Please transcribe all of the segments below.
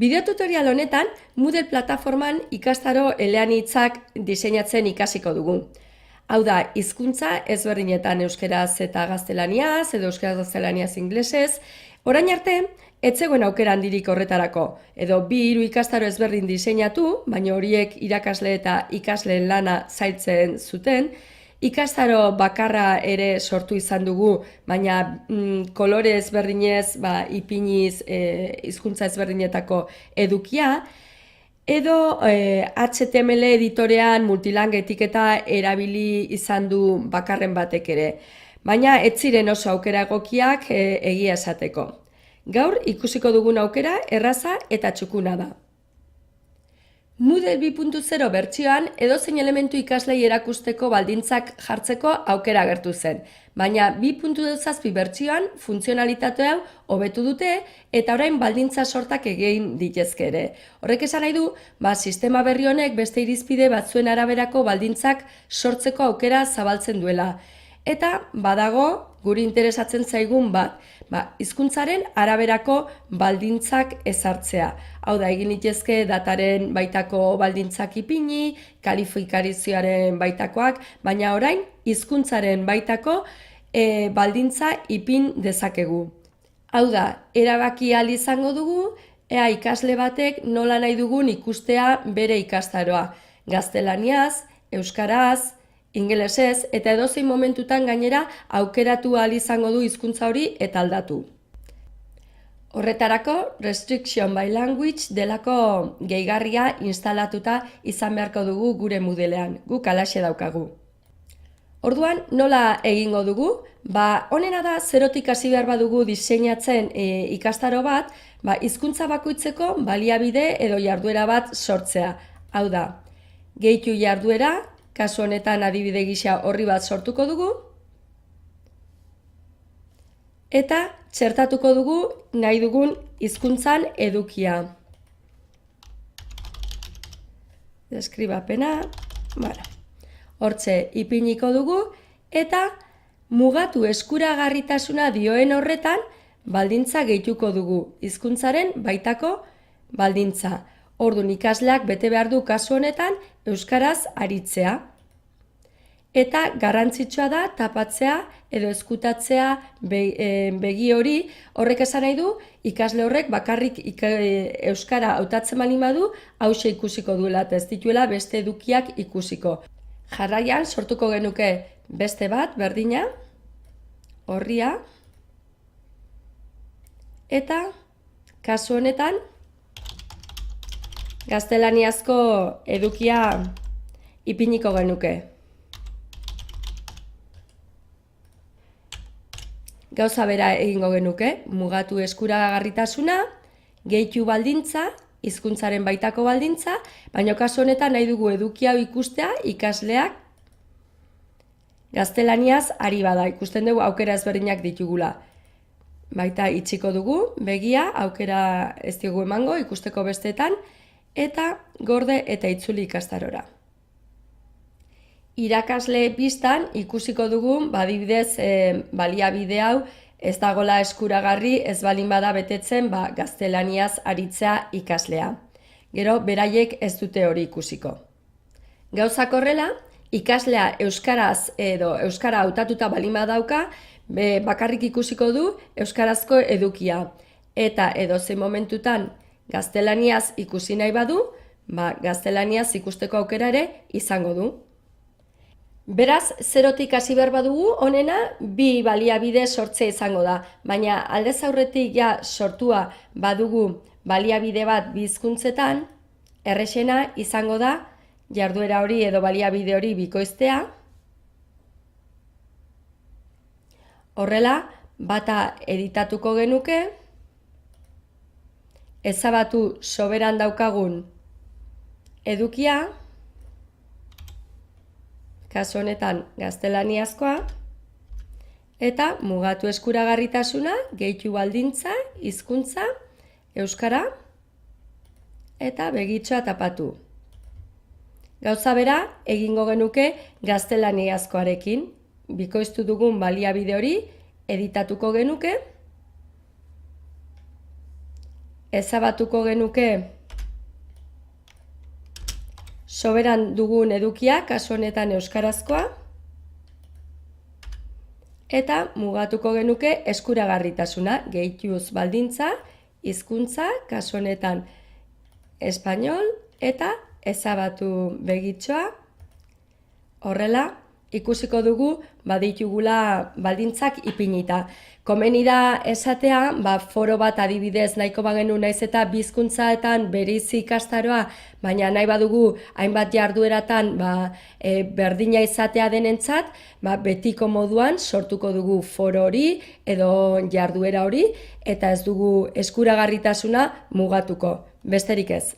Bideo tutorial honetan, Moodle plataforman ikastaro eleanitzak diseinatzen ikasiko dugu. Hau da, hizkuntza ezberdinetan euskeraz eta gaztelaniaz, edo euskeraz gaztelaniaz inglesez. Orain arte, ez zegoen aukera handirik horretarako, edo 2-3 ikastaro ezberdin diseinatu, baina horiek irakasle eta ikasleen lana zailtzen zuten. Ikastaro bakarra ere sortu izan dugu, baina kolore ezberdinez, ipiniz hizkuntza ezberdinetako edukia, edo HTML editorean multilang etiketa erabili izan du bakarren batek ere. Baina ez ziren oso aukera egokiak egia esateko. Gaur ikusiko dugun aukera erraza eta txukuna da. Moodle 2.0 bertsioan edozein elementu ikaslei erakusteko baldintzak jartzeko aukera agertu zen, baina 2.7 bertsioan funtzionalitate hau hobetu dute eta orain baldintza sortak egin ditezke ere. Horrek esan nahi du, sistema berri honek beste irizpide batzuen araberako baldintzak sortzeko aukera zabaltzen duela. Eta badago guri interesatzen zaigun hizkuntzaren araberako baldintzak ezartzea. Hau da, egin litezke dataren baitako baldintzak ipini, kalifikazioaren baitakoak, baina orain hizkuntzaren baitako baldintza ipin dezakegu. Hau da, erabaki ahal izango dugu, ea ikasle batek nola nahi dugun ikustea bere ikastaroa. Gaztelaniaz, euskaraz, ingelesez eta edozein momentutan gainera aukeratu ahal izango du hizkuntza hori eta aldatu. Horretarako, Restriction by Language delako gehigarria instalatuta izan beharko dugu gure Moodlean, guk halaxe daukagu. Orduan, nola egingo dugu? Honena da, zerotik hasi behar badugu diseinatzen ikastaro bat, hizkuntza bakoitzeko baliabide edo jarduera bat sortzea. Hau da, gehitu jarduera, kasu honetan adibide gisa orri bat sortuko dugu, eta txertatuko dugu nahi dugun hizkuntzan edukia. Deskribapena, hortxe ipiniko dugu, eta mugatu eskuragarritasuna dioen horretan baldintza gehituko dugu, hizkuntzaren baitako baldintza. Orduan ikasleak bete behar du kasu honetan euskaraz aritzea. Eta garrantzitsua da tapatzea edo ezkutatzea begi hori, horrek esan nahi du, ikasle horrek bakarrik euskara hautatzen baldin badu, hauxe ikusiko duela eta ez dituela beste edukiak ikusiko. Jarraian sortuko genuke beste bat, berdina, orria, eta kasu honetan gaztelaniazko edukia ipiniko genuke. Gauza bera egingo genuke, mugatu eskuragarritasuna, gehitu baldintza, hizkuntzaren baitako baldintza, baina kasu honetan nahi dugu edukia ikustea ikasleak gaztelaniaz ari bada, ikusten dugu aukera ezberdinak ditugula. Baita itxiko dugu, begia, aukera ez diogu emango ikusteko bestetan, eta gorde eta itzuli ikastarora. Irakasle bistan ikusiko dugu, adibidez, baliabide hau ez dagoela eskuragarri ez baldin bada betetzen gaztelaniaz aritzea ikaslea. Gero, beraiek ez dute hori ikusiko. Gauzak horrela, ikaslea euskaraz edo euskara hautatuta baldin badauka, bakarrik ikusiko du euskarazko edukia. Eta edozein momentutan gaztelaniaz ikusi nahi badu, gaztelaniaz ikusteko aukera ere izango du. Beraz, zerotik hasi behar badugu, honena 2 baliabide sortzea izango da, baina aldez aurretik sortua badugu baliabide bat 2 hizkuntzetan, errexena izango da jarduera hori edo baliabide hori bikoiztea. Horrela, bata editatuko genuke, ezabatu soberan daukagun edukia, kasu honetan gaztelaniazkoa, eta mugatu eskuragarritasuna, gehitu baldintza, hizkuntza, euskara, eta begitxoa tapatu. Gauza bera, egingo genuke gaztelaniazkoarekin, bikoiztu dugun baliabide hori editatuko genuke, ezabatuko genuke soberan dugun edukia, kasu honetan euskarazkoa, eta mugatuko genuke eskuragarritasuna, gehituz baldintza, hizkuntza, kasu honetan espainol, eta ezabatu begitxoa. Horrela, ikusiko dugu baditugula baldintzak ipinita. Komeni da esatea, foro bat adibidez nahiko bagenu naiz eta bizkuntzaetan bereizi ikastaroa, baina nahi badugu hainbat jardueratan berdina izatea denentzat, betiko moduan sortuko dugu foro hori edo jarduera hori, eta ez dugu eskuragarritasuna mugatuko, besterik ez.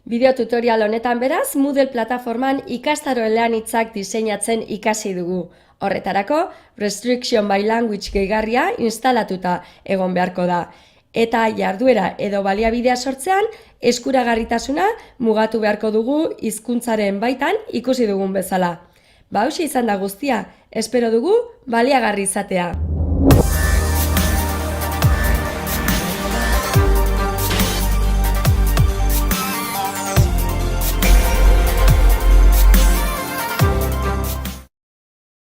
Bideo tutorial honetan beraz, Moodle plataforman ikastaro eleanitzak diseinatzen ikasi dugu. Horretarako, Restriction by Language gehigarria instalatuta egon beharko da. Eta jarduera edo baliabidea sortzean, eskuragarritasuna mugatu beharko dugu hizkuntzaren baitan ikusi dugun bezala. Hauxe izan da guztia, espero dugu baliagarri izatea.